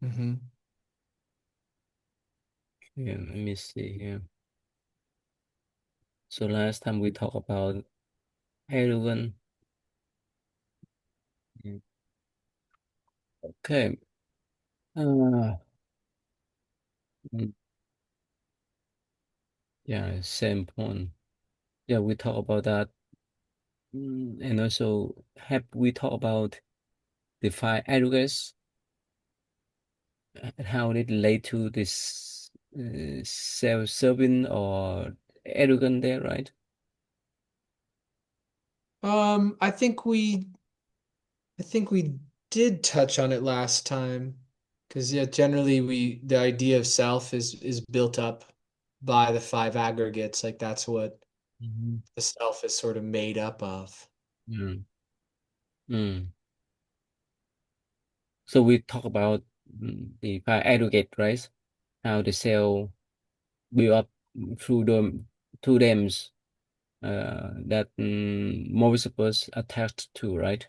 Hmm. Yeah, let me see here. So last time we talked about heroin. Mm, okay. Uh, mm, yeah, same point. Yeah, we talk about that. And also, have we talked about the five arrogance, how it relate to this self-serving or arrogant there, right? I think we did touch on it last time, because yeah, generally the idea of self is built up by the five aggregates. Like that's what Mhm. the self is sort of made up of. Mm. Mm. So we talk about the five aggregate, right? How the cell build up through them that most of us attached to, right?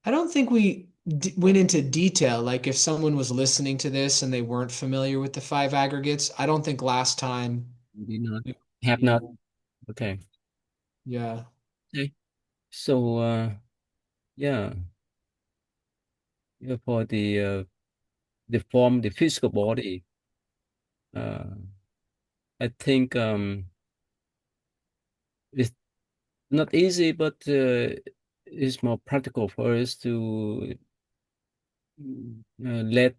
I don't think we d went into detail. Like if someone was listening to this and they weren't familiar with the five aggregates, I don't think last time Did not we have not. really, Okay. yeah. Okay. So yeah, yeah, for the form, the physical body, uh, I think it's not easy, but it's more practical for us to let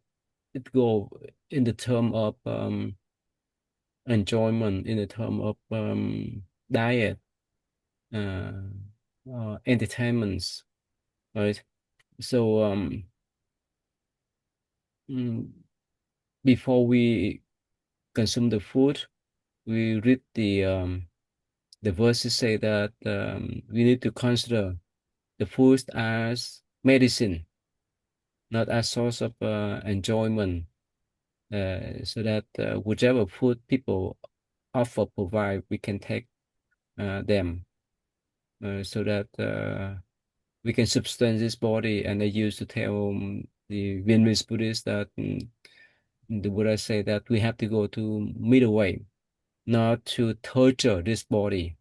it go in the term of enjoyment, in the term of diet, uh, entertainments, right? So mm, before we consume the food, we read the verses say that we need to consider the food as medicine, not as source of enjoyment. So that whichever food people offer provide, we can take them so that we can sustain this body. And I used to tell the Vietnamese Buddhists that the Buddha say that we have to go to middle way, not to torture this body,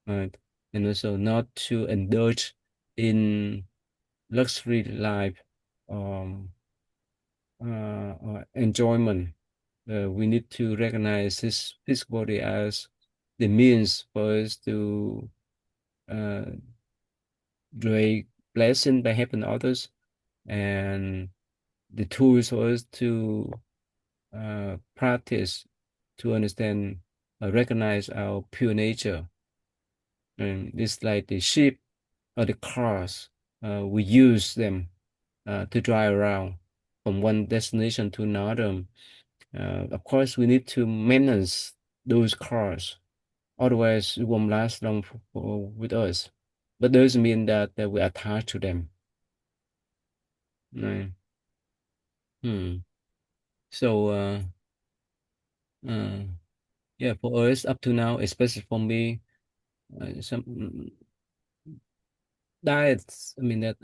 right? And also not to indulge in luxury life, um, or enjoyment. We need to recognize this body as the means for us to uh, create blessing by helping others, and the tools for us to practice to understand, recognize our pure nature. And it's like the ship or the cars. We use them to drive around from one destination to another. Of course, we need to maintenance those cars. Otherwise, it won't last long with us. But doesn't mean that we attach to them. Right. Hmm. So, uh, yeah, for us up to now, especially for me, some diets, I mean that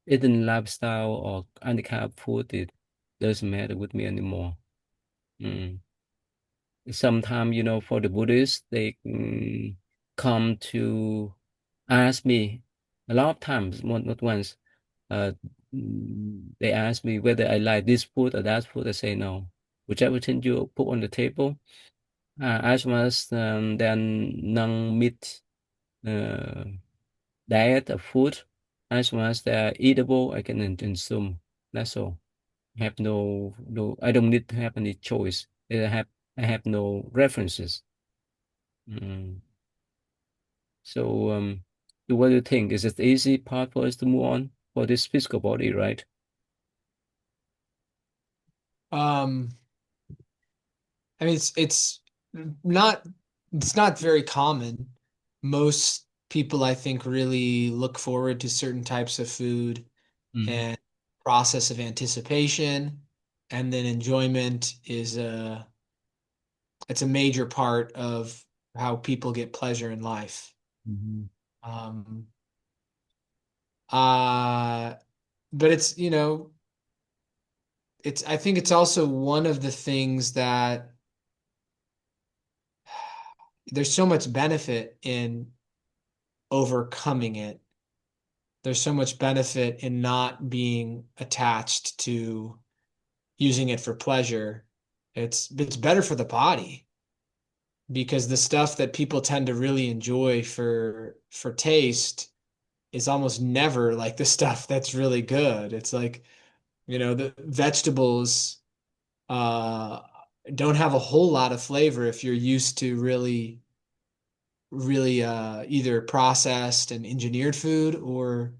eating lifestyle or handicap food, it doesn't matter with me anymore. Mm. Sometimes, for the Buddhists, they come to ask me a lot of times, not once. Uh, they ask me whether I like this food or that food. I say no. Whichever thing you put on the table, as long as then non-meat uh, diet of food, as long as they're eatable, I can consume. That's all. Have no. I don't need to have any choice. I have no references. Mm. So, so what do you think? Is it the easy part for us to move on for this physical body, right? Um, I mean, not it's not very common. Most people, I think, really look forward to certain types of food Mm. and process of anticipation, and then enjoyment is it's a major part of how people get pleasure in life. Mhm. Um, uh, but it's, it's I think it's also one of the things that there's so much benefit in overcoming it. There's so much benefit in not being attached to using it for pleasure. It's better for the body because the stuff that people tend to really enjoy for taste is almost never like the stuff that's really good. It's like, the vegetables uh don't have a whole lot of flavor if you're used to really either processed and engineered food or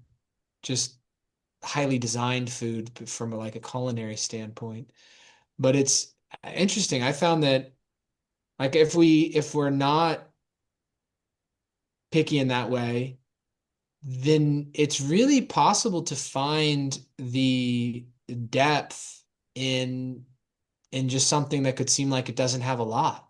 just highly designed food from like a culinary standpoint. But it's interesting. I found that like if we're not picky in that way, then it's really possible to find the depth in in just something that could seem like it doesn't have a lot.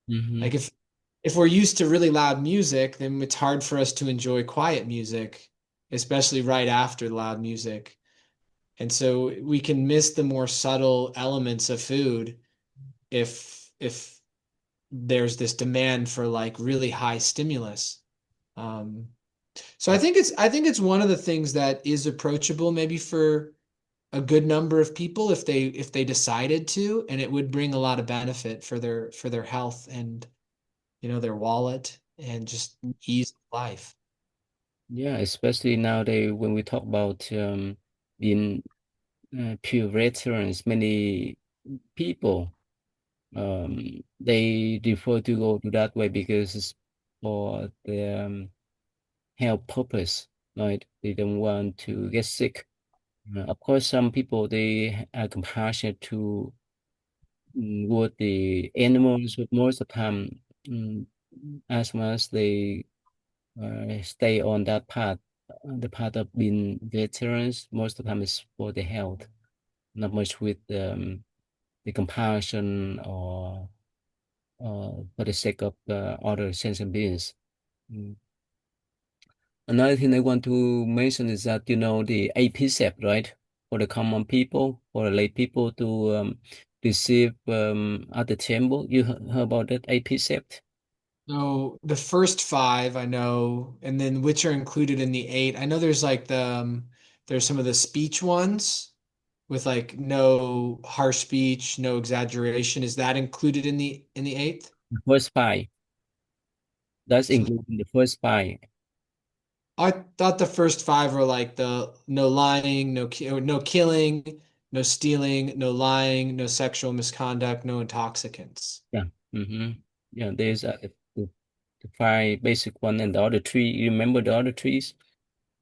Hmm. Like if we're used to really loud music, then it's hard for us to enjoy quiet music, especially right after loud music. And so we can miss the more subtle elements of food if there's this demand for like really high stimulus. Um, so I think it's one of the things that is approachable maybe for a good number of people if they decided to, and it would bring a lot of benefit for their health and their wallet and just ease of life. Yeah, especially nowadays when we talk about being pure veterans, many people they prefer to go to that way because it's for the health purpose, right? They don't want to get sick. Of course, some people they are compassionate to with the animals, but most of the time, mm, as much as they stay on that path, the path of being veterans, most of the time is for the health, not much with the compassion or for the sake of other sentient beings. Mm. Another thing I want to mention is that, the APCEP, right? For the common people, for the lay people to receive at the temple. You heard about that APCEP? So the first five I know, and then which are included in the eight. I know there's like there's some of the speech ones with like no harsh speech, no exaggeration. Is that included in the eighth? The first five. That's So including the first five. I thought the first five were like the no lying, or no killing, no stealing, no lying, no sexual misconduct, no intoxicants. Yeah. Mm-hmm. Yeah, there's the five basic one and the other three. You remember the other trees?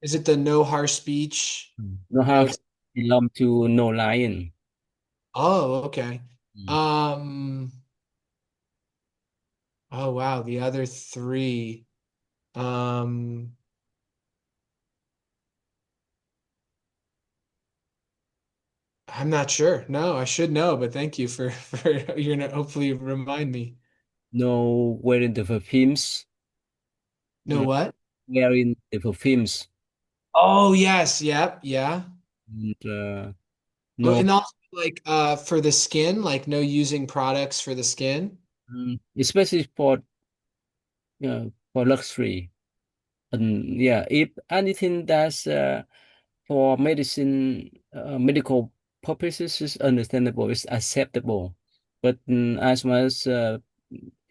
Is it the no harsh speech? No No. half belong to no lion. Oh, okay. Mm. Um. Oh, wow. The other three. Um. I'm not sure. No, I should know, but thank you for you're gonna hopefully remind me. No wearing the perfumes. No what? Wearing the perfumes. Oh, yes. Yep. Yeah. And Oh, no, and also like for the skin, like no using products for the skin. especially for luxury. And yeah, if anything that's for medical purposes is understandable, it's acceptable. But as much as,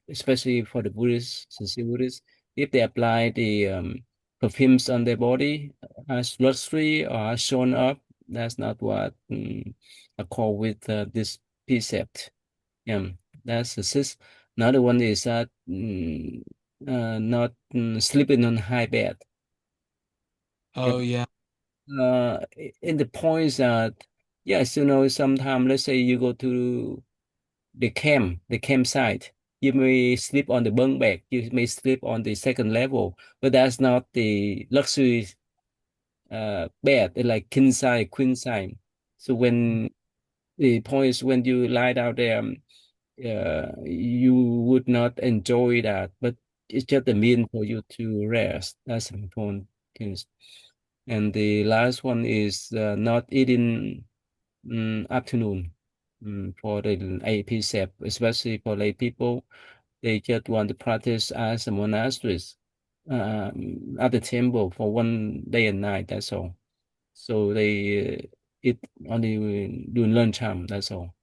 especially for the Buddhists, sincere Buddhists, if they apply the perfumes on their body as luxury or as shown up, that's not what I call with this precept. Yeah, that's the sixth. Another one is that not sleeping on high bed. Yeah. Oh, yeah. In the points that yes, sometimes let's say you go to the campsite, you may sleep on the bunk bed, you may sleep on the second level, but that's not the luxury bed, like king size, queen size. So when the point is when you lie down there, you would not enjoy that, but it's just a mean for you to rest. That's the important thing. And the last one is not eating afternoon for the AP set, especially for lay people. They just want to practice as a monasteries at the temple for one day and night. That's all. So they eat only during lunchtime. That's all.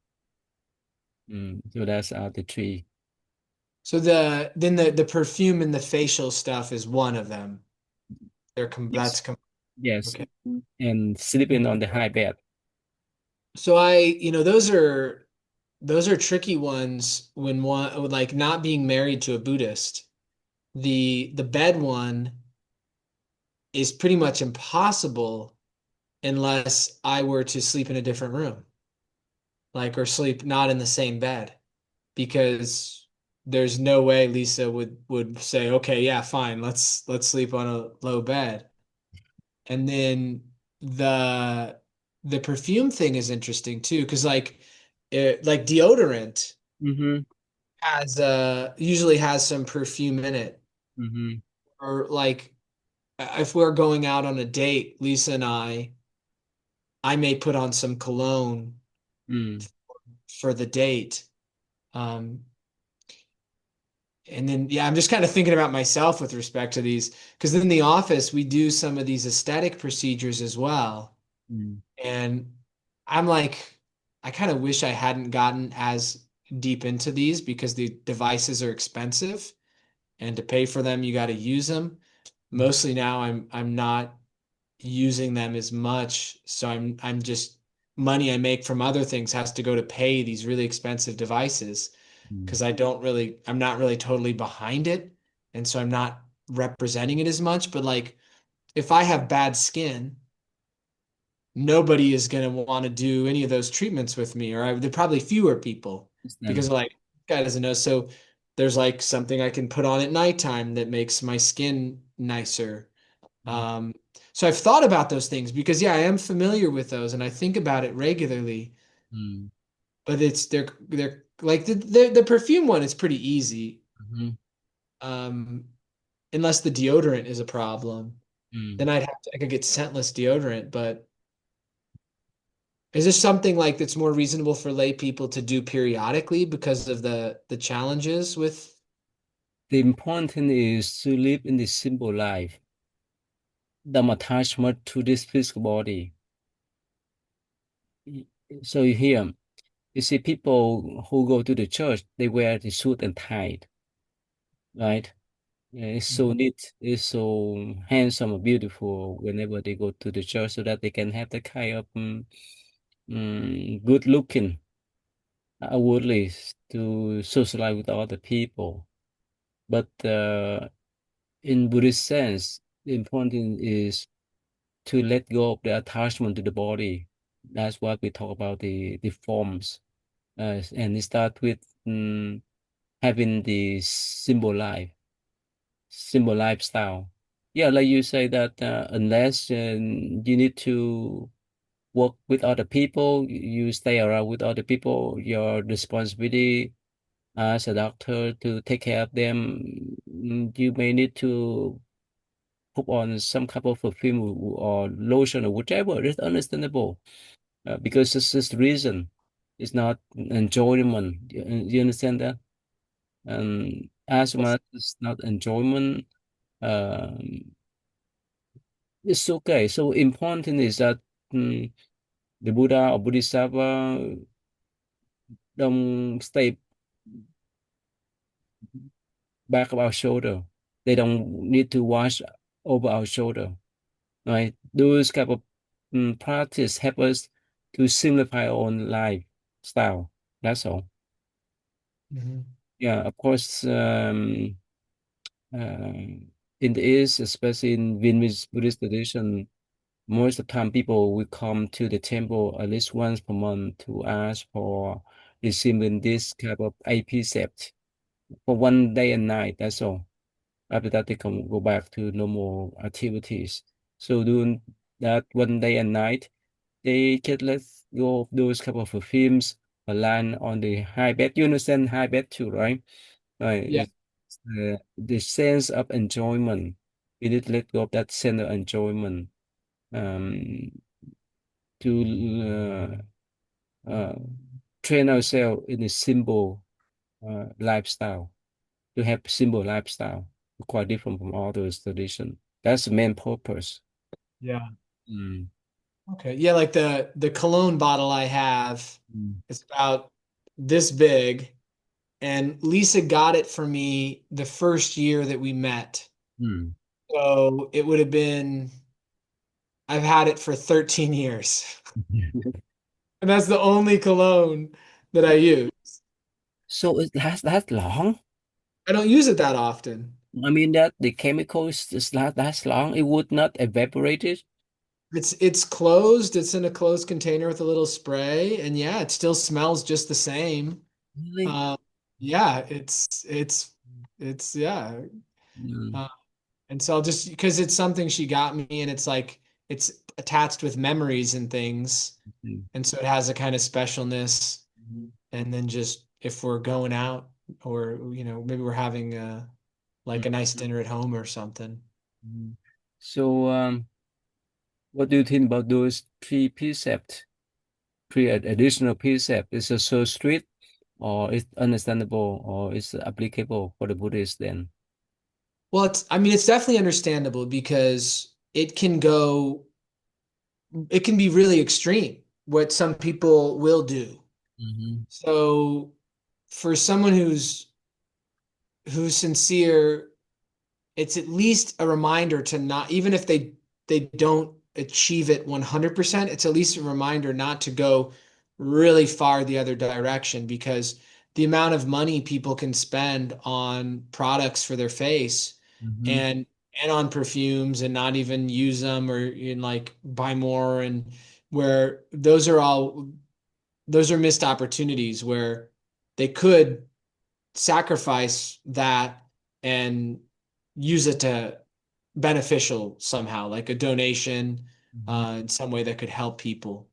So that's the three. So the perfume and the facial stuff is one of them. Yes. Yes. Okay. And sleeping on the high bed. So those are tricky ones when one like not being married to a Buddhist. The bed one is pretty much impossible unless I were to sleep in a different room, like or sleep not in the same bed, because there's no way Lisa would say, okay, yeah, fine, let's sleep on a low bed. And then the the perfume thing is interesting too, because like deodorant Mm-hmm. has usually has some perfume in it. Mm-hmm. Or like if we're going out on a date, Lisa and I may put on some cologne Mm. for the date. Um, and then yeah, I'm just kind of thinking about myself with respect to these, because in the office we do some of these aesthetic procedures as well. Mm. And I'm like, I kind of wish I hadn't gotten as deep into these because the devices are expensive and to pay for them, you got to use them. Mostly now I'm not using them as much. So I'm just money I make from other things has to go to pay these really expensive devices Mm. because I'm not really totally behind it. And so I'm not representing it as much. But like if I have bad skin, nobody is going to want to do any of those treatments with me, or there probably fewer people because Understand. like guy doesn't know. So there's like something I can put on at nighttime that makes my skin nicer. Um, so I've thought about those things because yeah, I am familiar with those and I think about it regularly. Mm. But they're like the perfume one is pretty easy. Mm-hmm. Um, unless the deodorant is a problem, Mm. then I could get scentless deodorant. But is this something like that's more reasonable for lay people to do periodically because of the challenges with? The important is to live in the simple life, the attachment to this physical body. Y- So here, you see people who go to the church, they wear the suit and tie, right? It's so neat, it's so handsome and beautiful whenever they go to the church so that they can have the kind of good looking outwardly to socialize with other people. But in Buddhist sense, the important is to let go of the attachment to the body. That's what we talk about the forms, and it start with having the simple lifestyle. Yeah, like you say that unless you need to work with other people, you stay around with other people, your responsibility as a doctor to take care of them, you may need to put on some kind of perfume or lotion or whatever. It's understandable because it's just reason. It's not enjoyment. You understand that? As much as not enjoyment, um, it's okay. So important is that mm, the Buddha or Bodhisattva don't stay back of our shoulder. They don't need to watch over our shoulder. Right? Those kind of practice help us to simplify our own lifestyle. That's all. Mhm. Yeah, of course. In the East, especially in Vietnamese Buddhist tradition, most of the time people will come to the temple at least once per month to ask for receiving this kind of AP set for one day and night. That's all. After that, they can go back to normal activities. So doing that one day and night, they can let go of those couple of films or land on the high bed. You understand high bed too, right? Right. Yeah. It's the sense of enjoyment. You need to let go of that sense of enjoyment. Um, to uh, train ourselves in a simple lifestyle, to have simple lifestyle, quite different from all those tradition. That's the main purpose. Yeah. Mm. Okay. Yeah, like the cologne bottle I have Mm. is about this big, and Lisa got it for me the first year that we met. Mm. So it would have been I've had it for 13 years. And that's the only cologne that I use. So it lasts that long? I don't use it that often. I mean that the chemicals is not that long. It would not evaporate it. It's closed. It's in a closed container with a little spray, and yeah, it still smells just the same. Really? Uh, yeah, it's yeah. Mm. Uh, and so I'll just because it's something she got me, and it's like it's attached with memories and things, Mm. and so it has a kind of specialness. And then just if we're going out, or maybe we're having like Mm. a nice dinner at home or something. Mm. So, what do you think about those three precepts, three additional precepts? Is it so strict, or it's understandable, or it's applicable for the Buddhists then? Well, I mean, it's definitely understandable because it can be really extreme what some people will do. Mm-hmm. So for someone who's sincere, it's at least a reminder to not, even if they don't achieve it 100%, it's at least a reminder not to go really far the other direction, because the amount of money people can spend on products for their face Mm-hmm. and on perfumes and not even use them, or in like buy more, and where those are missed opportunities where they could sacrifice that and use it to beneficial somehow, like a donation Mm-hmm. in some way that could help people.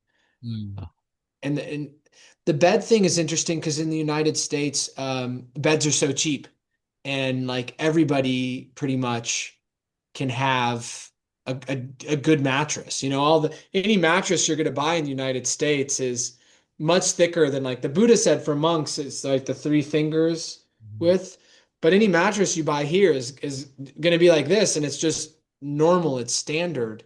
Mm. And the bed thing is interesting because in the United States, beds are so cheap, and like everybody pretty much can have a good mattress. Any mattress you're going to buy in the United States is much thicker than, like the Buddha said, for monks, it's like the three fingers width. But any mattress you buy here is going to be like this, and it's just normal. It's standard.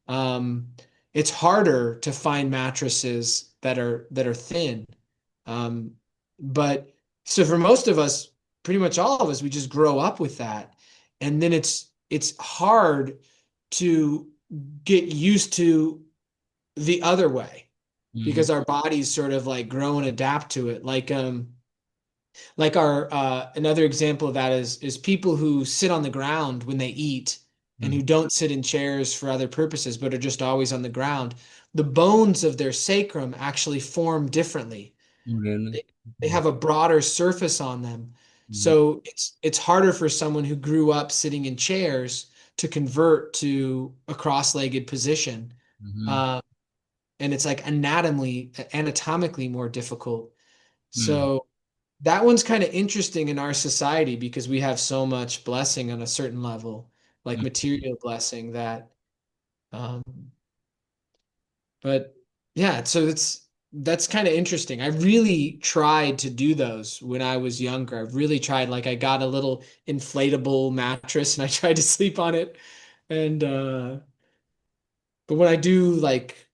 Um, it's harder to find mattresses that are thin. Um, but so for most of us, pretty much all of us, we just grow up with that. And then it's hard to get used to the other way, Mm-hmm. because our bodies sort of like grow and adapt to it. Like our another example of that is people who sit on the ground when they eat, and who don't sit in chairs for other purposes but are just always on the ground. The bones of their sacrum actually form differently. Really? They have a broader surface on them. Mm-hmm. So it's harder for someone who grew up sitting in chairs to convert to a cross-legged position. Mm-hmm. Uh, and it's like anatomically more difficult. Mm. So that one's kind of interesting in our society because we have so much blessing on a certain level, like material blessing that um, but yeah, so that's kind of interesting. I really tried to do those when I was younger. I really tried. Like I got a little inflatable mattress and I tried to sleep on it. And but when I do like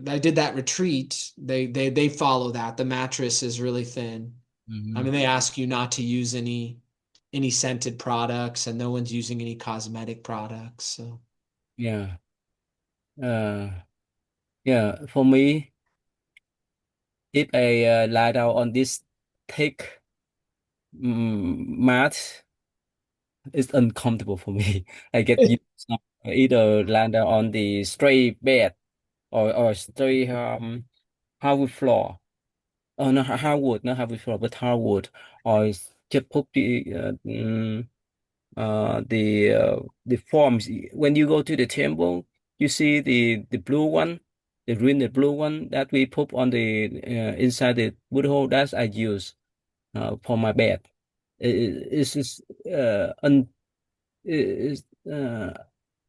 I did that retreat, they follow that. The mattress is really thin. I Mm-hmm. mean, they ask you not to use any scented products, and no one's using any cosmetic products. So Yeah. Uh, yeah. For me, if I lie down on this thick mat, it's uncomfortable for me. I get used to either lie down on the straight bed, or straight hardwood floor. Oh, no, hardwood, not hardwood floor, but hardwood. Or just put the forms. When you go to the temple, you see the blue one, the green, the blue one that we put on the inside the wood hole. That's I use for my bed. It's just it's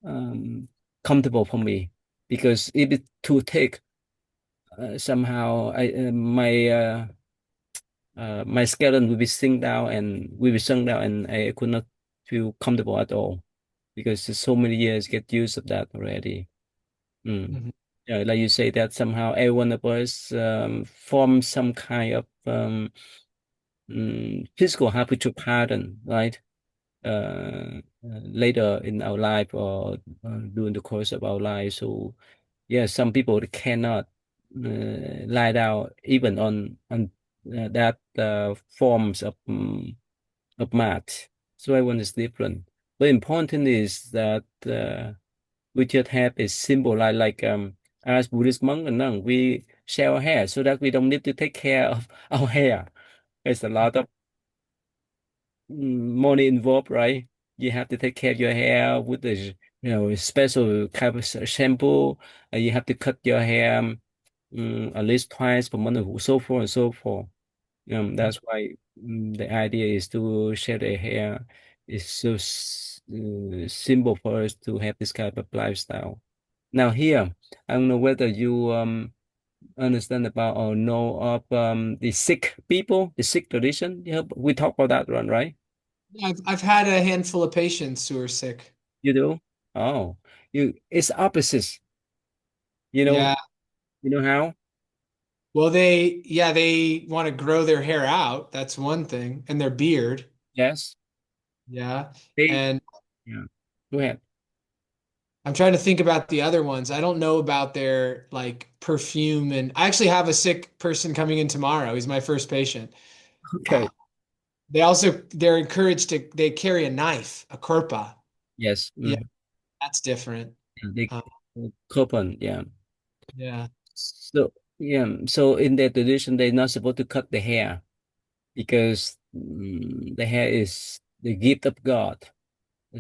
um comfortable for me, because if it's too thick, somehow my skeleton will be sunk down, and I could not feel comfortable at all because it's so many years get used of that already. Mm. Mhm. Yeah, like you say that somehow every one of us form some kind of physical habitual pattern, right? Later in our life or during the course of our life. So yeah, some people cannot lie down even on that forms of mat. So everyone is different. But important is that we just have a symbol like as Buddhist monk and nun, we shave our hair so that we don't need to take care of our hair. There's a lot of money involved, right? You have to take care of your hair with the special type of shampoo. You have to cut your hair at least twice per month, so forth and so forth. That's why the idea is to shave the hair is so simple for us to have this kind of lifestyle. Now here, I don't know whether you understand about or know of the Sikh people, the Sikh tradition. Yeah, we talk about that one, right? Yeah, I've had a handful of patients who are sick. You do? Oh, it's opposites. You know, Yeah. you know how? Well, they want to grow their hair out. That's one thing, and their beard. Yes. Yeah. They, And yeah. Go ahead. I'm trying to think about the other ones. I don't know about their like perfume. And I actually have a sick person coming in tomorrow. He's my first patient. Uh, Okay. they're encouraged to, they carry a knife, a kurpa. Yes. Yeah, that's different. They Uh, coupon, yeah. yeah. So yeah, so in their tradition, they're not supposed to cut the hair because the hair is the gift of God.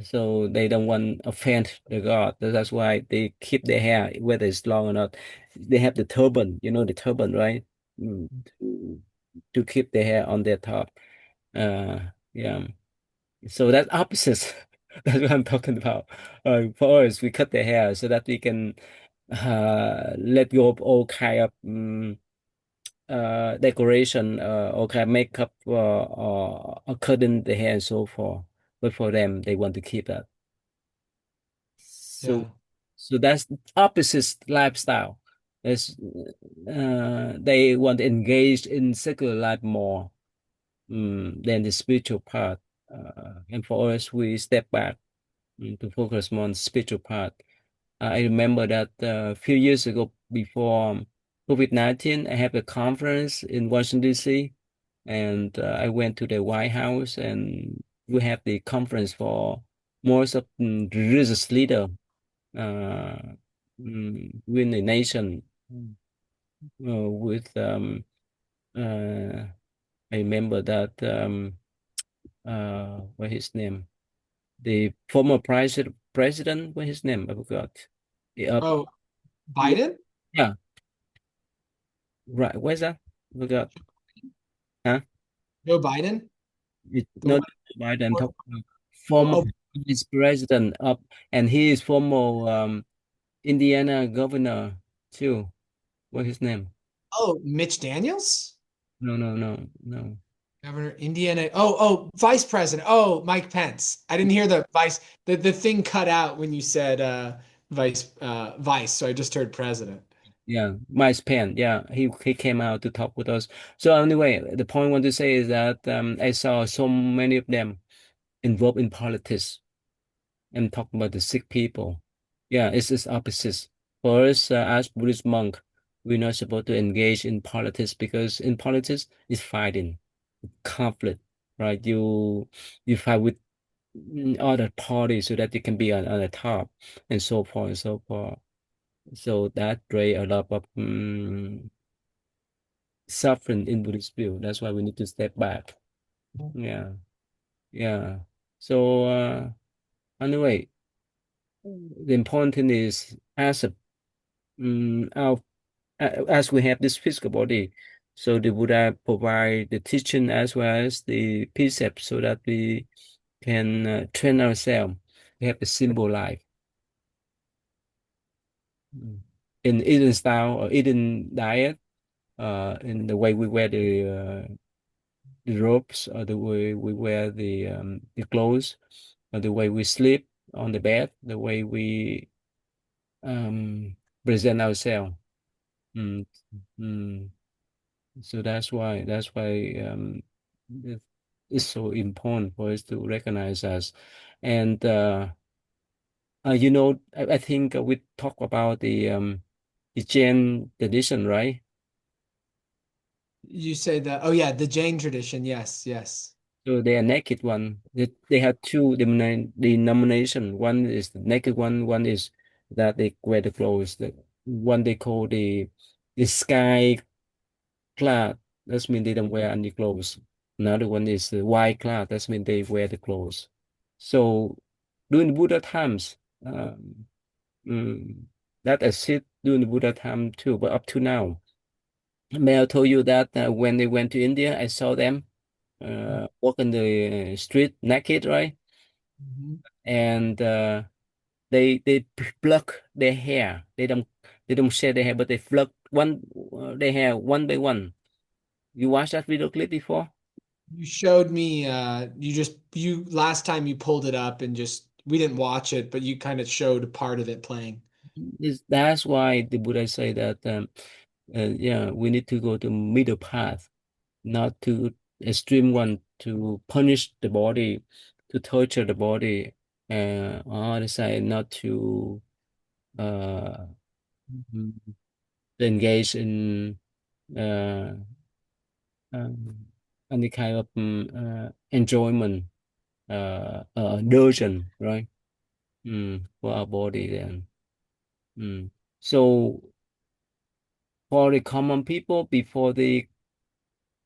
So they don't want offend the God. That's why they keep their hair, whether it's long or not. They have the turban, you know the turban, right? Mm, to, to keep the hair on their top. Yeah. So that's opposites. That's what I'm talking about. For us, we cut the hair so that we can let go of all kind of decoration, all kind of makeup, cutting the hair and so forth. But for them, they want to keep that. So, Yeah. so that's opposite lifestyle. That's, they want to engage in secular life more than the spiritual part. And for us, we step back to focus more on spiritual part. I remember that a few years ago, before COVID-19, I have a conference in Washington, D.C., and I went to the White House, and we have the conference for most of religious leader uh, within the nation with I remember that what his name, the former president, what his name, I forgot. Yeah, Oh, yeah, Biden? yeah, right. Where's that? Forgot. Huh? Joe Biden? The Not one, Biden. I'm talking about oh, former oh, vice president of, and he is former Indiana governor too. What his name? oh, Mitch Daniels? No, no, no, no. Governor, Indiana. Vice President. Oh, Mike Pence. I didn't hear the vice. The thing cut out when you said vice, so I just heard president. Yeah, Miles Penn. Yeah, he came out to talk with us. So anyway, the point I want to say is that I saw so many of them involved in politics and talking about the sick people. Yeah, it's opposites. For us, as Buddhist monk, we're not supposed to engage in politics because in politics it's fighting, conflict, right? You fight with other parties so that you can be on the top and so forth and so forth. So that create a lot of suffering in Buddhist view. That's why we need to step back. Yeah, yeah. So anyway, the important thing is as a our as we have this physical body, so the Buddha provide the teaching as well as the precepts so that we can train ourselves. We have a simple life. Mm. in eating style or eating diet, in the way we wear the robes, or the way we wear the clothes, or the way we sleep on the bed, the way we um, present ourselves. Mm, mm. So that's why it- it's so important for us to recognize us. And I think we talk about the Jain tradition, right? You say that, oh yeah, the Jain tradition. Yes, yes. So they are naked one. They have two denomination. One is the naked one. One is that they wear the clothes. The one they call the sky clad. That's mean they don't wear any clothes. Another one is the white clad. That's mean they wear the clothes. So during Buddha times, mm, that existed during the Buddha time too. But up to now, may I told you that when they went to India, I saw them walking the street naked, right? Mhm. And they pluck their hair. They don't shave their hair, but they pluck their hair one by one. You watched that video clip before? You showed me, you last time you pulled it up and just, we didn't watch it, but you kind of showed part of it playing. That's why the Buddha say that yeah, we need to go to middle path, not to extreme one, to punish the body, to torture the body, on the side not to uh, mm, engage in uh, um, any kind of enjoyment, indulgence, right? For our body then. Mm. So for the common people, before they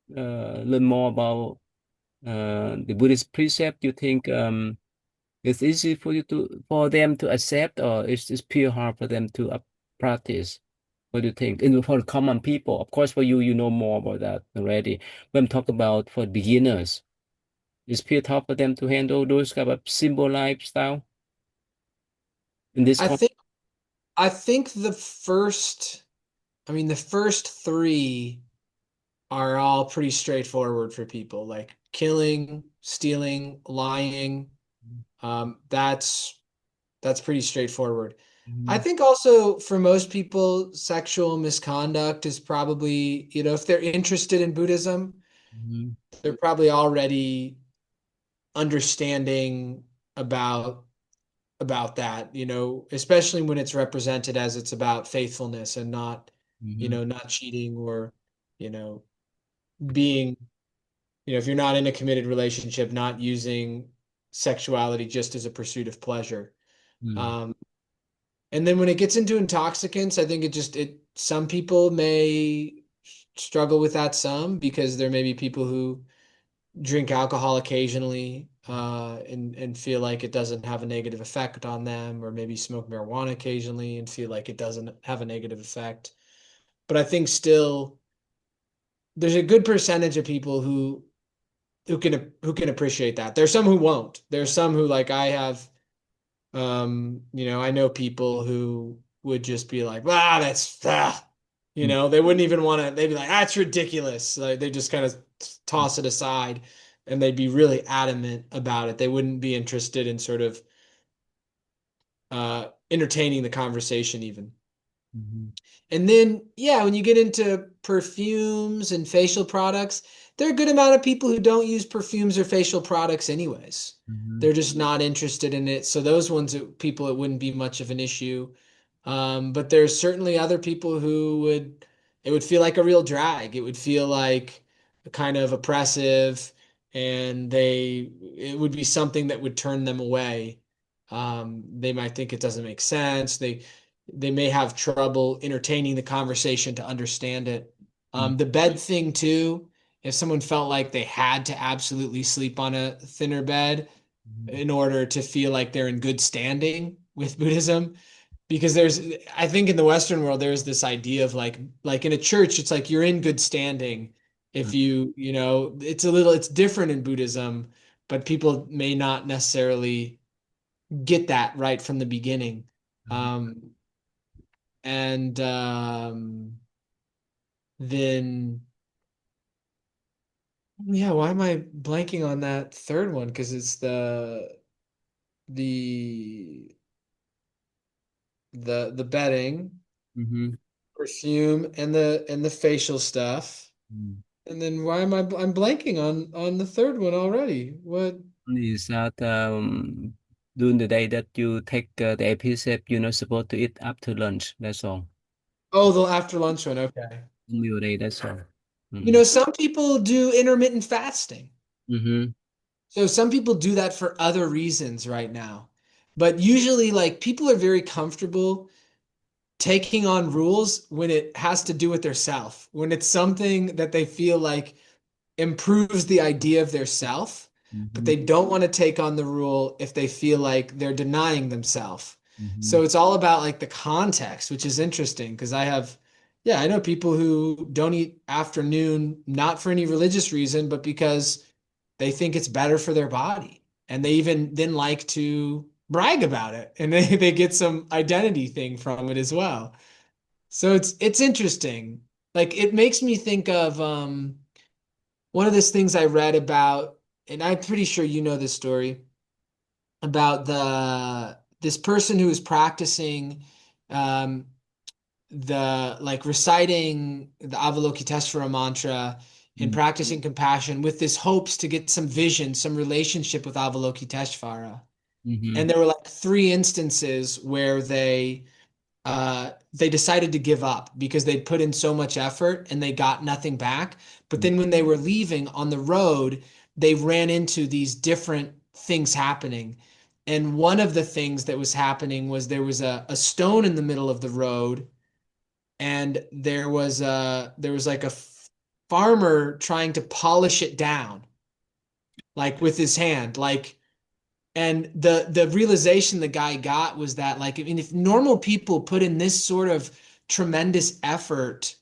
learn more about the Buddhist precept, you think it's easy for them to accept, or it's pure hard for them to practice? What do you think? And for common people, of course, for you, you know more about that already. But I'm talking about for beginners. It's pure tough for them to handle those kind of simple lifestyle in this I con. think I think the first three are all pretty straightforward for people, like killing, stealing, lying. That's pretty straightforward. I Mhm, think also for most people, sexual misconduct is probably, if they're interested in Buddhism, mhm, they're probably already understanding about about that, especially when it's represented as it's about faithfulness and not, mhm, not cheating or, you know, being, if you're not in a committed relationship, not using sexuality just as a pursuit of pleasure. mhm, Um, and then when it gets into intoxicants, I think some people may struggle with that some because there may be people who drink alcohol occasionally and feel like it doesn't have a negative effect on them, or maybe smoke marijuana occasionally and feel like it doesn't have a negative effect. But I think still there's a good percentage of people who can appreciate that. There's some who won't. There's some who, like, I have, I know people who would just be like, they wouldn't even want to, they'd be like, that's ridiculous. Like they just kind of toss it aside and they'd be really adamant about it. They wouldn't be interested in sort of entertaining the conversation even. mhm, And then, yeah, when you get into perfumes and facial products, there are a good amount of people who don't use perfumes or facial products anyways. mhm, They're just not interested in it. So those people, it wouldn't be much of an issue. But there's certainly other people it would feel like a real drag. It would feel like a kind of oppressive, and it would be something that would turn them away. They might think it doesn't make sense. They may have trouble entertaining the conversation to understand it. mhm, The bed thing too, if someone felt like they had to absolutely sleep on a thinner bed mhm, in order to feel like they're in good standing with Buddhism, because I think in the Western world, there's this idea of like in a church, it's like you're in good standing if it's different in Buddhism, but people may not necessarily get that right from the beginning. mhm, Um, and then yeah, why am I blanking on that third one? Because it's the the bedding, Mm-hmm. perfume, and the facial stuff. And then why am I'm blanking on the third one already? What? Is that during the day that you take the episode, you're not supposed to eat after lunch. That's all. Oh, the after lunch one. Okay. Only a day. That's all. You Mm. know, some people do intermittent fasting. Mm-hmm. So some people do that for other reasons right now. But usually, like, people are very comfortable taking on rules when it has to do with their self, when it's something that they feel like improves the idea of their self, but Mm-hmm. they don't want to take on the rule if they feel like they're denying themselves. Mm-hmm. So it's all about like the context, which is interesting because yeah, I know people who don't eat afternoon, not for any religious reason, but because they think it's better for their body. And they even then like to brag about it and they get some identity thing from it as well. So it's interesting. Like it makes me think of one of those things I read about, and I'm pretty sure you know this story about the this person who was practicing um, the like reciting the Avalokiteshvara mantra and practicing compassion with this hopes to get some vision, some relationship with Avalokiteshvara. Mm-hmm. And there were like three instances where they decided to give up because they'd put in so much effort and they got nothing back. But then when they were leaving on the road, they ran into these different things happening. And one of the things that was happening was there was a stone in the middle of the road, and there was like a farmer trying to polish it down, like with his hand, like and the realization the guy got was that like I mean if normal people put in this sort of tremendous effort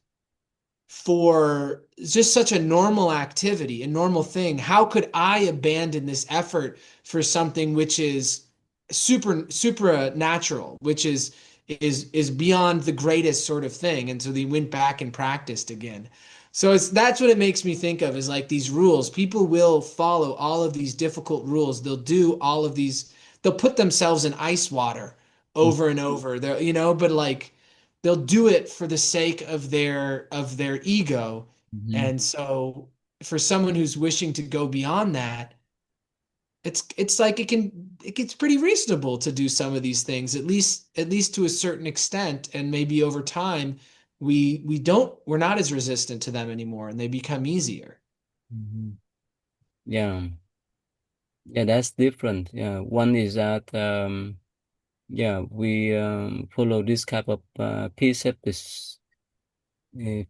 for just such a normal activity, a normal thing, how could I abandon this effort for something which is supernatural, which is beyond the greatest sort of thing? And so they went back and practiced again. So it's that's what it makes me think of is like these rules. People will follow all of these difficult rules. They'll do all of these, they'll put themselves in ice water over and over. They're, you know, but like they'll do it for the sake of their ego. Mm-hmm. And so for someone who's wishing to go beyond that, it's like it gets pretty reasonable to do some of these things, at least to a certain extent, and maybe over time we're not as resistant to them anymore and they become easier. Mm-hmm. Yeah. Yeah, that's different. Yeah. One is that yeah, we follow this type of precepts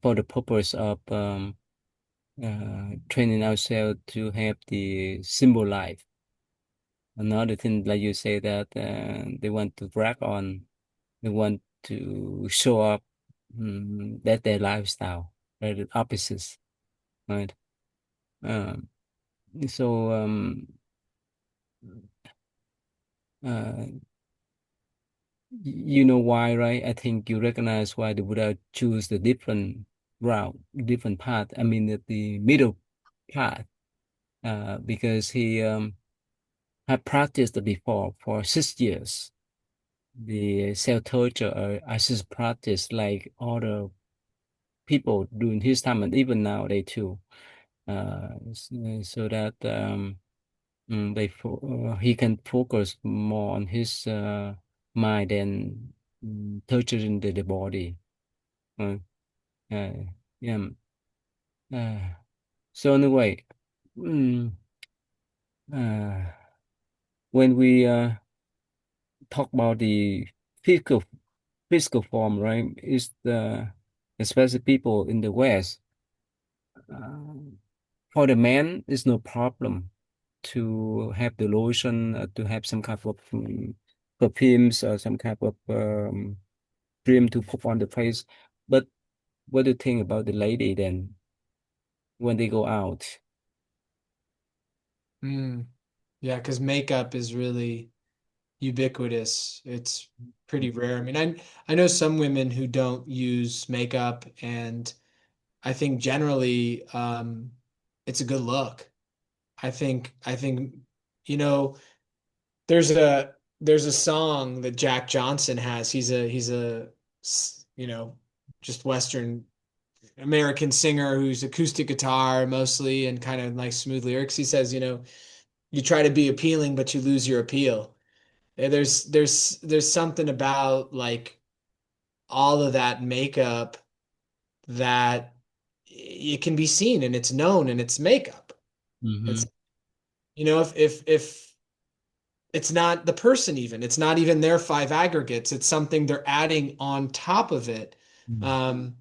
for the purpose of training ourselves to have the simple life. Another thing, like you say, that they want to brag on, they want to show up that their lifestyle, right? The opposites, right? Um, so uh, you know why, right? I think you recognize why the Buddha choose the different route, different path. I mean, the middle path, because he had practiced before for 6 years. The self-torture or assist practice like other people during his time and even nowadays too. So that he can focus more on his mind than torturing the body. Uh, uh, yeah. Uh, so anyway, mm, uh, when we talk about the physical physical form, right? Is the especially people in the West. For the man, it's no problem to have the lotion, to have some kind of perfumes or some kind of cream to put on the face. But what do you think about the lady then when they go out? Mm, yeah, because makeup is really ubiquitous. It's pretty rare. I mean, I know some women who don't use makeup, and I think generally it's a good look. I think you know there's a song that Jack Johnson has. He's a just Western American singer who's acoustic guitar mostly and kind of like smooth lyrics. He says, you try to be appealing, but you lose your appeal. There's something about like all of that makeup that it can be seen and it's known and it's makeup. Mm-hmm. It's if it's not the person even, it's not even their five aggregates. It's something they're adding on top of it. Um,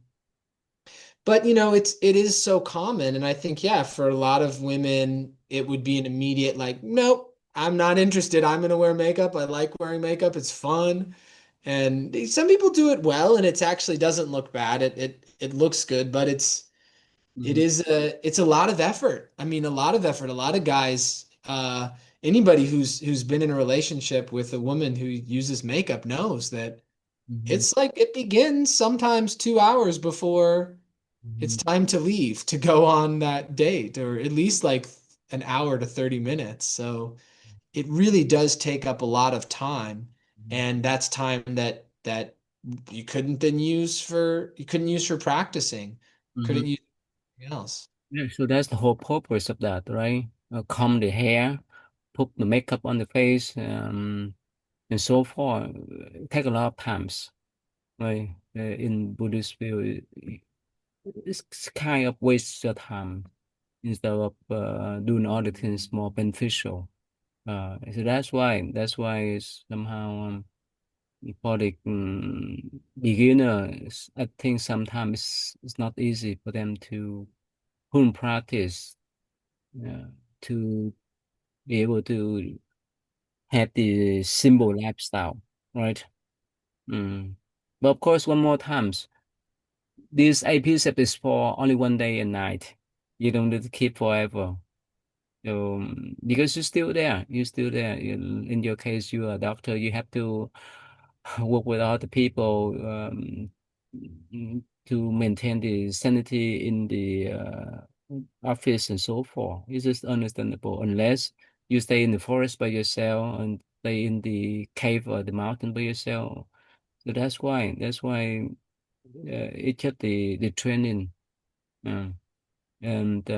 but it is so common, and I think yeah, for a lot of women, it would be an immediate like, nope, I'm not interested. I'm gonna wear makeup. I like wearing makeup. It's fun. And some people do it well, and it actually doesn't look bad. It looks good, but Mm-hmm. it's a lot of effort. I mean, a lot of effort. A lot of guys, anybody who's been in a relationship with a woman who uses makeup knows that Mm-hmm. it's like it begins sometimes 2 hours before it's Mm-hmm. time to leave to go on that date, or at least like an hour to 30 minutes. So it really does take up a lot of time, and that's time that you couldn't use for practicing, Mm-hmm. couldn't use anything else. Yeah, so that's the whole purpose of that, right? Comb the hair, put the makeup on the face, and so forth. Take a lot of times, right? In Buddhist view, it's kind of waste your time instead of doing all the things more beneficial. So that's why it's somehow for the beginners, I think sometimes it's not easy for them to put in practice uh, to be able to have the simple lifestyle, right? Mm. But of course, one more times, this AP set is for only one day and night. You don't need to keep forever. So, because you're still there. In your case, you are a doctor. You have to work with other people to maintain the sanity in the office and so forth. It's just understandable unless you stay in the forest by yourself and stay in the cave or the mountain by yourself. So that's why it kept the training uh, and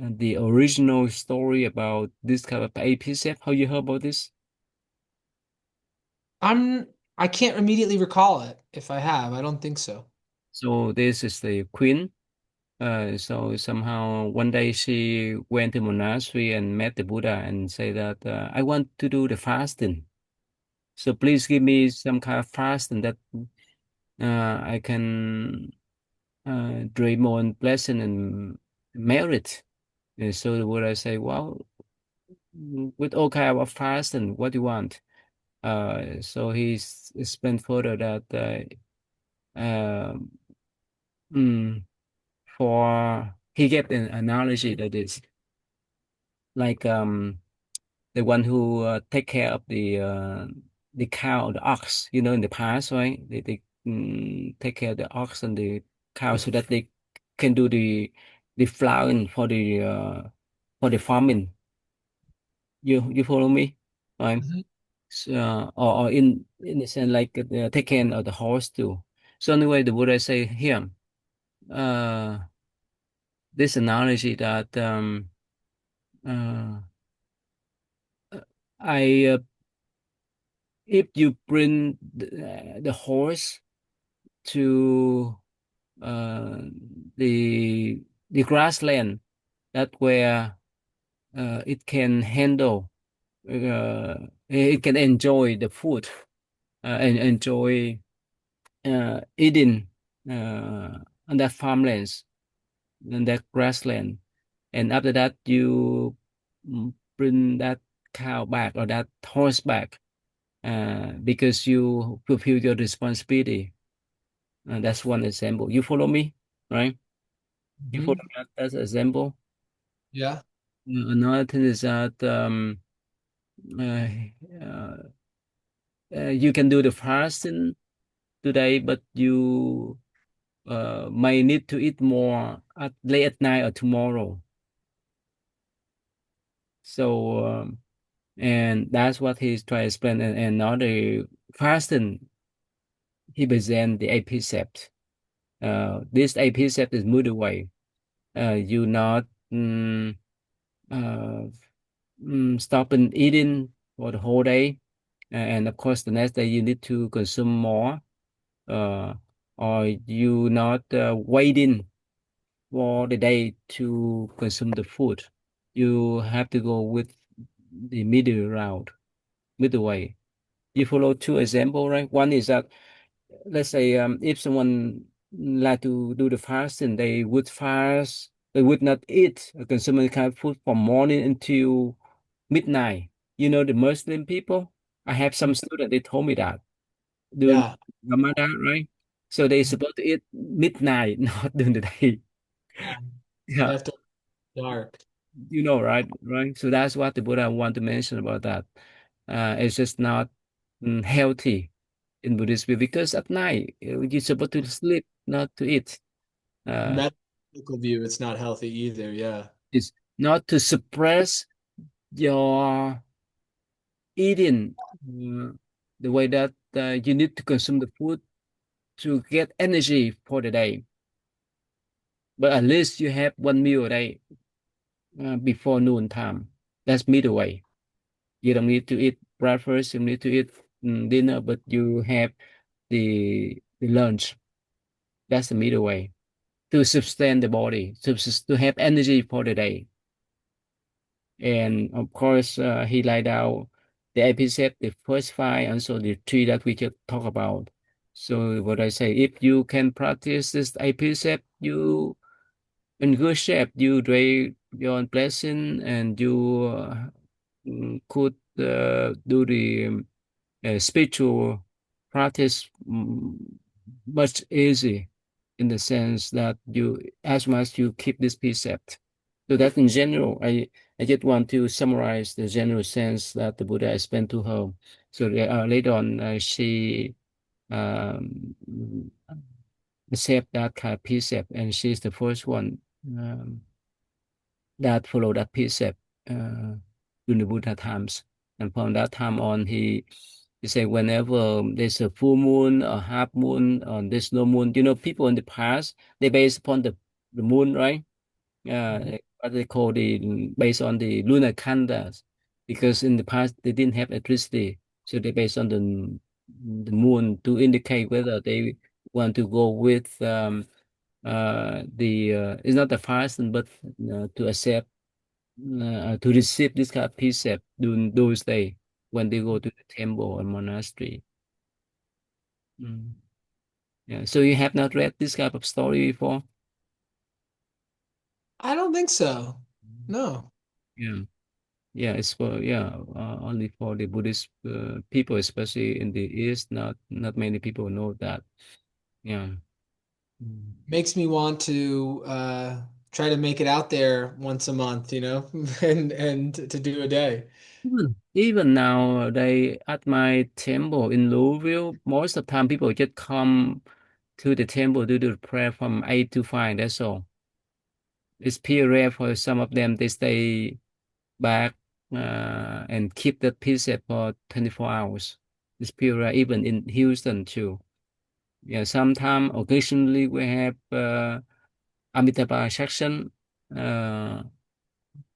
and the original story about this kind of APCF. How you heard about this? I'm I can't immediately recall it if I have. I don't think so. So this is the queen. So somehow one day she went to monastery and met the Buddha and say that I want to do the fasting. So please give me some kind of fasting that I can dream on blessing and merit. And so the Buddha say, well, with all kind of fasting, what do you want? So explained further that um, mm, for he gave an analogy that is like the one who take care of the cow, the ox, in the past, right? They take care of the ox and the cow so that they can do the plowing for the farming. You follow me, right? Mhm. Or in the sense like take care of the horse too. So anyway, the Buddha say here, uh, this analogy that uh, I if you bring the horse to uh, the grassland that where it can handle it can enjoy the food and enjoy eating on that farmlands on that grassland, and after that you bring that cow back or that horse back because you fulfill your responsibility. That's one example. You follow me, right? You follow Mhm. that as example. Yeah. Another thing is that uh, uh, you can do the fasting today, but you may need to eat more at late at night or tomorrow. So and that's what he's trying to explain. And now the fasting he present the APCEPT. This APCEPT is moved away. You not uh, stopping eating for the whole day, and of course the next day you need to consume more, uh, or you not waiting for the day to consume the food. You have to go with the middle route, middle way. You follow two examples, right? One is that let's say if someone like to do the fasting, they would fast, they would not eat or consume any kind of food from morning until midnight. You know, the Muslim people, I have some students, they told me that during Yeah. Ramadan, right? So they're supposed to eat midnight, not during the day. They Yeah, have to dark. you know, right? Right. So that's what the Buddha want to mention about that. It's just not healthy in Buddhist view because at night you're supposed to sleep, not to eat. Uh, Medical view, it's not healthy either. Yeah. it's not to suppress your eating the way that you need to consume the food to get energy for the day. But at least you have one meal a day before noon time. That's middle way. You don't need to eat breakfast. You need to eat dinner, but you have the lunch. That's the middle way to sustain the body, to have energy for the day. And of course, he laid out the episode, the first five, and so the three that we just talk about. So what I say, if you can practice this episode, you in good shape. You drink your blessing, and you could do the spiritual practice much easy in the sense that you, as much you keep this precept. So that in general, I just want to summarize the general sense that the Buddha explained to her. So later on, she um, accept that kind of precept, and she's the first one that followed that precept during the Buddha times. And from that time on, he said whenever there's a full moon or half moon or there's no moon, you know, people in the past they based upon the moon, right? Mhm. What they call the based on the lunar calendars, because in the past they didn't have electricity, so they based on the moon to indicate whether they want to go with the it's not the fasting but to accept to receive this kind of precept during those days when they go to the temple or monastery. Mm. Yeah. So you have not read this type of story before? I don't think so. No. Yeah. Yeah. It's for only for the Buddhist people, especially in the East. Not many people know that. Yeah. Mm. Makes me want to try to make it out there once a month, and to do a day. Even now, they at my temple in Louisville, most of the time people just come to the temple to do the prayer from 8 to 5. That's all. It's pretty rare for some of them. They stay back and keep the precept for 24 hours. It's pretty rare, even in Houston too. Yeah, sometimes occasionally we have Amitabha section uh,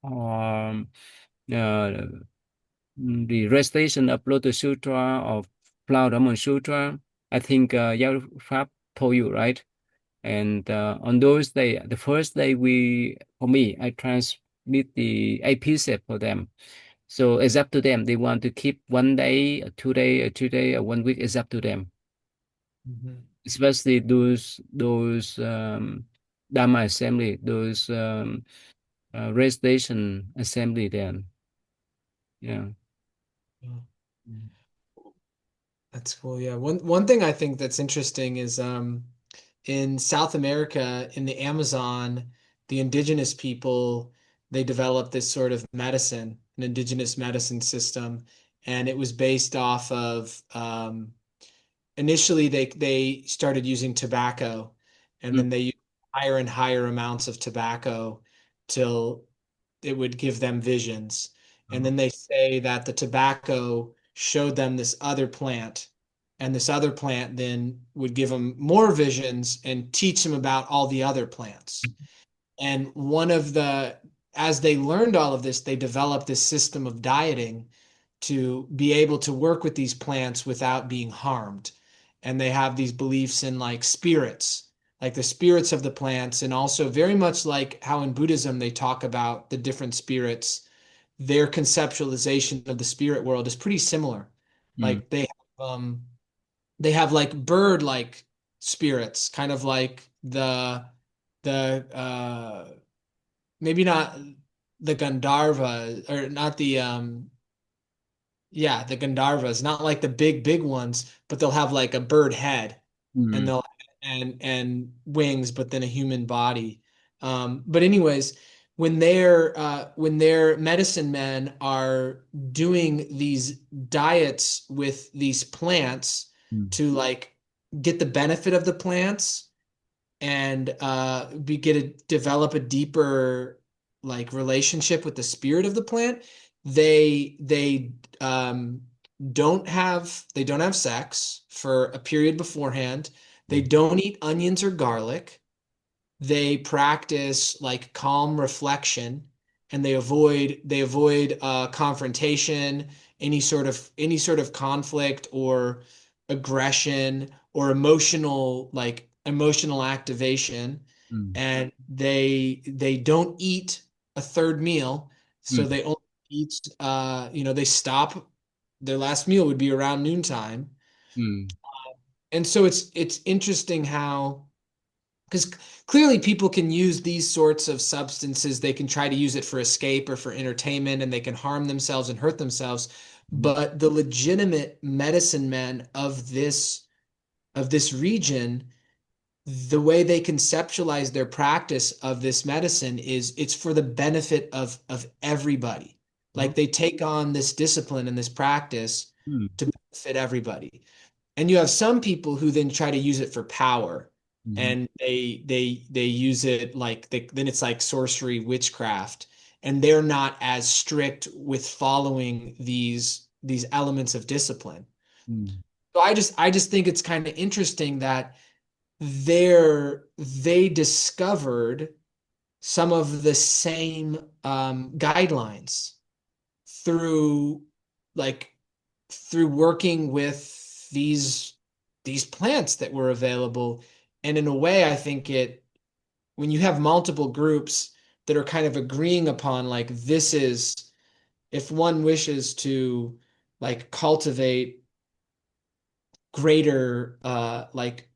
or the recitation of Lotus Sutra or Flower Diamond Sutra. I think Giáo Pháp told you, right? And on those day, the first day for me, I transmit the AP set for them. So it's up to them. They want to keep 1 day, a 2 day, a 3 day, or 1 week. It's up to them. Mhm. Especially those Dharma assembly, those recitation assembly. Then, yeah. Yeah. Mm. That's cool. Yeah. One thing I think that's interesting is in South America, in the Amazon, the indigenous people, they developed this sort of medicine. an indigenous medicine system, and it was based off of initially they started using tobacco, and mm, then they used higher and higher amounts of tobacco till it would give them visions. And uh, then they say that the tobacco showed them this other plant, and this other plant then would give them more visions and teach them about all the other plants. And as they learned all of this, they developed this system of dieting to be able to work with these plants without being harmed. And they have these beliefs in like spirits, like the spirits of the plants, and also very much like how in Buddhism they talk about the different spirits. Their conceptualization of the spirit world is pretty similar. mm, Like they have like bird-like spirits, kind of like the maybe not the Gandharva or not the yeah, the Gandharvas, not like the big ones, but they'll have like a bird head and mm, they'll and wings, but then a human body. But anyways, when their medicine men are doing these diets with these plants mm, to like get the benefit of the plants and be get a develop a deeper like relationship with the spirit of the plant, they um they don't have sex for a period beforehand. They mm, don't eat onions or garlic. They practice like calm reflection, and they avoid confrontation, any sort of conflict or aggression or emotional activation. mm, And they don't eat a third meal, so mm, they only eat they stop. Their last meal would be around noontime. mm, And so it's interesting how, because clearly people can use these sorts of substances, they can try to use it for escape or for entertainment, and they can harm themselves and hurt themselves. mm, But the legitimate medicine men of this region, the way they conceptualize their practice of this medicine is it's for the benefit of everybody. uh, Like they take on this discipline and this practice mm, to benefit everybody. And you have some people who then try to use it for power, mhm, and they use it like then it's like sorcery, witchcraft, and they're not as strict with following these elements of discipline. mm, So I just think it's kind of interesting that they discovered some of the same guidelines through like through working with these plants that were available. And in a way, I think it when you have multiple groups that are kind of agreeing upon like this is if one wishes to like cultivate greater like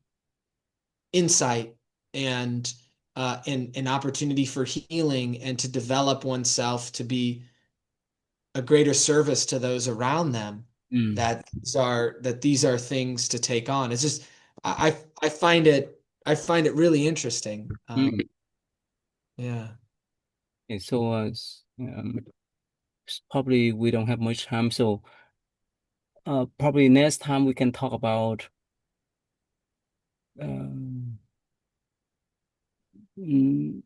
insight and an opportunity for healing and to develop oneself to be a greater service to those around them, mm, that these are things to take on. It's just I find it really interesting. mm. Yeah. Okay, so probably we don't have much time, so probably next time we can talk about um, mm,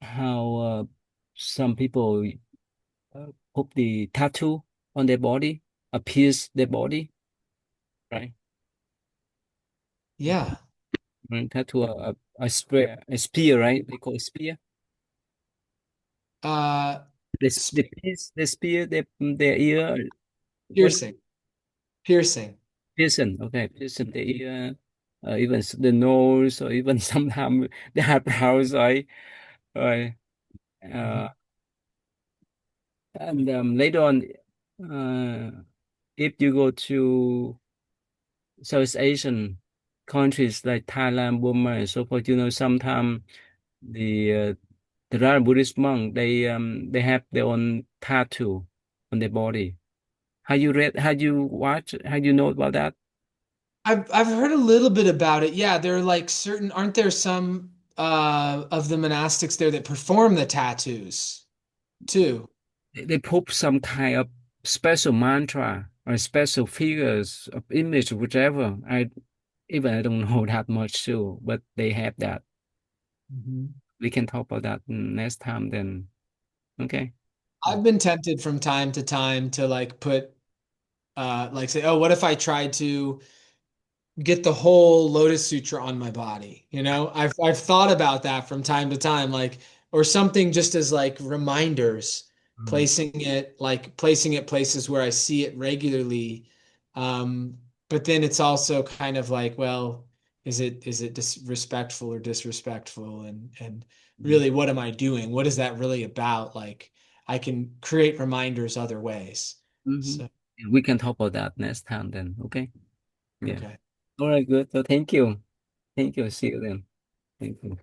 how some people put the tattoo on their body, pierce their body, right? Yeah. Right, tattoo a spear, right? They call it spear. Uh The piece, the spear, their ear. What piercing. Piercing. piercing? Okay, piercing the ear, even the nose, or even sometimes the eyebrows, right? Right. Mhm. Uh, and later on, uh, if you go to South Asian countries like Thailand, Burma, and so forth, sometimes the uh, the Rara Buddhist monk they have their own tattoo on their body. Have you read? Have you watched? Have you know about that? I've heard a little bit about it. Yeah, there are like certain aren't there some of the monastics there that perform the tattoos too? they put some kind of special mantra or special figures of image, whichever. I don't know that much too, but they have that. Mhm. We can talk about that next time then. Okay. I've been tempted from time to time to like put like say, oh, what if I tried to get the whole Lotus Sutra on my body. You know, I've thought about that from time to time, like or something just as like reminders, Mm. placing it places where I see it regularly. But then it's also kind of like, well, is it disrespectful or disrespectful? And Mhm. really, what am I doing? What is that really about? Like I can create reminders other ways. Mhm. So, We can talk about that next time then. Okay. Yeah. okay. All right, good. So thank you. Thank you. See you then. Thank you.